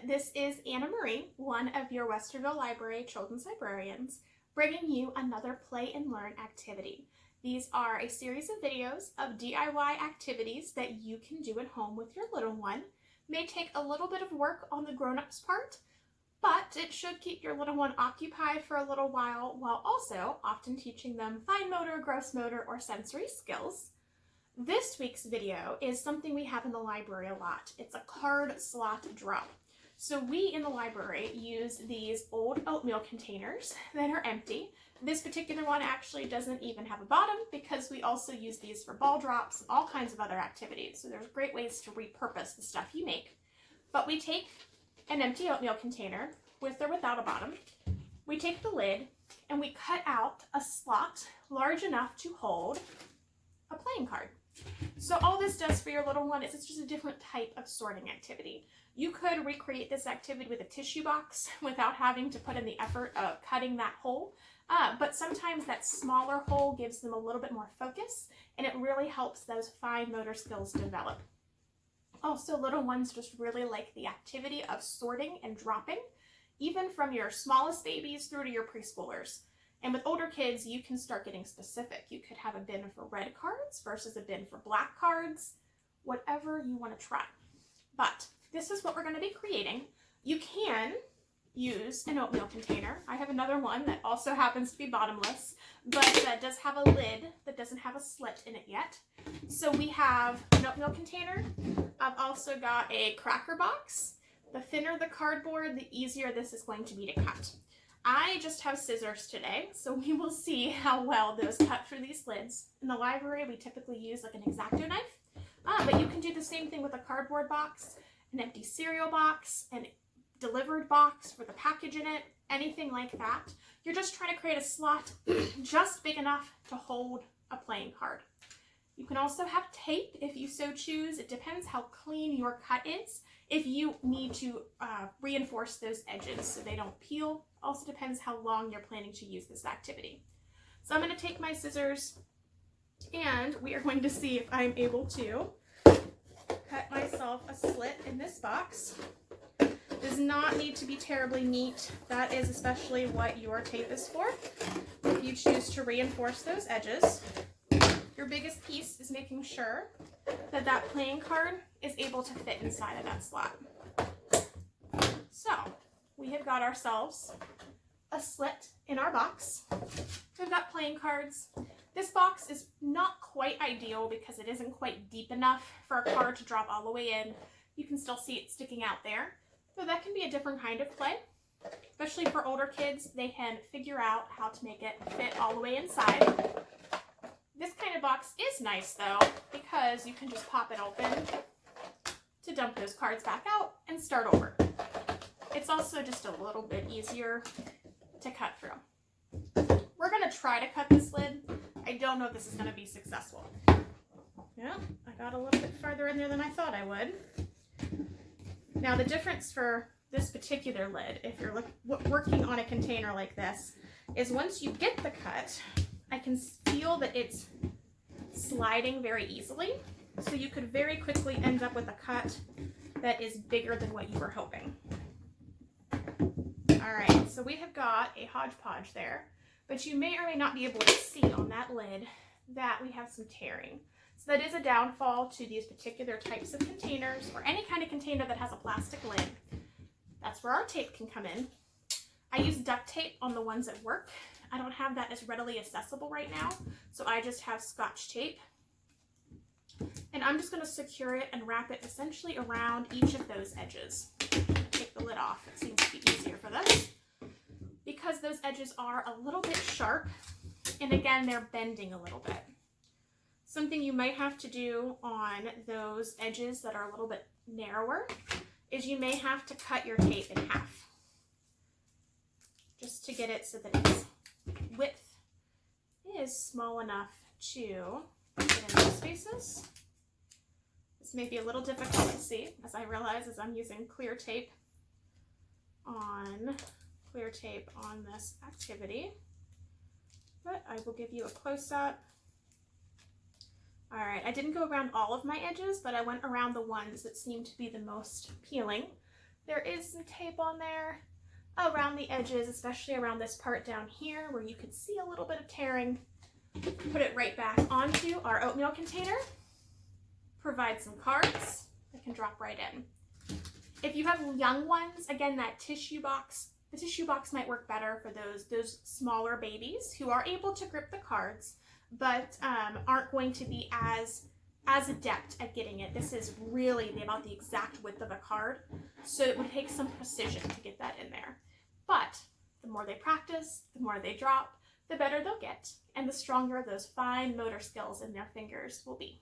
This is Annamarie, one of your Westerville Library children's librarians, bringing you another Play and Learn activity. These are a series of videos of DIY activities that you can do at home with your little one. May take a little bit of work on the grown-ups' part, but it should keep your little one occupied for a little while also often teaching them fine motor, gross motor, or sensory skills. This week's video is something we have in the library a lot. It's a card slot draw. So we in the library use these old oatmeal containers that are empty. This particular one actually doesn't even have a bottom because we also use these for ball drops and all kinds of other activities. So there's great ways to repurpose the stuff you make. But we take an empty oatmeal container with or without a bottom. We take the lid and we cut out a slot large enough to hold a playing card. So all this does for your little one is it's just a different type of sorting activity. You could recreate this activity with a tissue box without having to put in the effort of cutting that hole, but sometimes that smaller hole gives them a little bit more focus and it really helps those fine motor skills develop. Also, little ones just really like the activity of sorting and dropping, even from your smallest babies through to your preschoolers. And with older kids, you can start getting specific. You could have a bin for red cards versus a bin for black cards, whatever you want to try. But this is what we're going to be creating. You can use an oatmeal container. I have another one that also happens to be bottomless, but does have a lid that doesn't have a slit in it yet. So we have an oatmeal container. I've also got a cracker box. The thinner the cardboard, the easier this is going to be to cut. I just have scissors today, so we will see how well those cut through these lids. In the library, we typically use like an X-Acto knife, but you can do the same thing with a cardboard box, an empty cereal box, an delivered box with a package in it, anything like that. You're just trying to create a slot just big enough to hold a playing card. You can also have tape if you so choose. It depends how clean your cut is. If you need to reinforce those edges so they don't peel, also depends how long you're planning to use this activity. So I'm going to take my scissors and we are going to see if I'm able to cut myself a slit in this box. Does not need to be terribly neat. That is especially what your tape is for. If you choose to reinforce those edges, your biggest piece is making sure that that playing card is able to fit inside of that slot. So we have got ourselves a slit in our box. We've got playing cards. This box is not quite ideal because it isn't quite deep enough for a card to drop all the way in. You can still see it sticking out there. So that can be a different kind of play. Especially for older kids, they can figure out how to make it fit all the way inside. This kind of box is nice though, because you can just pop it open to dump those cards back out and start over. It's also just a little bit easier to cut through. We're going to try to cut this lid. I don't know if this is going to be successful. Yeah, I got a little bit farther in there than I thought I would. Now the difference for this particular lid, if you're working on a container like this, is once you get the cut, I can feel that it's sliding very easily. So you could very quickly end up with a cut that is bigger than what you were hoping. All right, so we have got a hodgepodge there, but you may or may not be able to see on that lid that we have some tearing. So that is a downfall to these particular types of containers or any kind of container that has a plastic lid. That's where our tape can come in. I use duct tape on the ones at work. I don't have that as readily accessible right now, so I just have Scotch tape. And I'm just going to secure it and wrap it essentially around each of those edges. Take the lid off. It seems to be easier for this because those edges are a little bit sharp, and again, they're bending a little bit. Something you might have to do on those edges that are a little bit narrower is you may have to cut your tape in half just to get it so that its width is small enough to get in those spaces. This may be a little difficult to see as I realize as I'm using clear tape on this activity, but I will give you a close-up. All right, I didn't go around all of my edges, but I went around the ones that seemed to be the most peeling. There is some tape on there around the edges, especially around this part down here where you could see a little bit of tearing. Put it right back onto our oatmeal container. Provide some cards that can drop right in. If you have young ones, again, the tissue box might work better for those smaller babies who are able to grip the cards, but aren't going to be as adept at getting it. This is really about the exact width of a card, so it would take some precision to get that in there. But the more they practice, the more they drop, the better they'll get, and the stronger those fine motor skills in their fingers will be.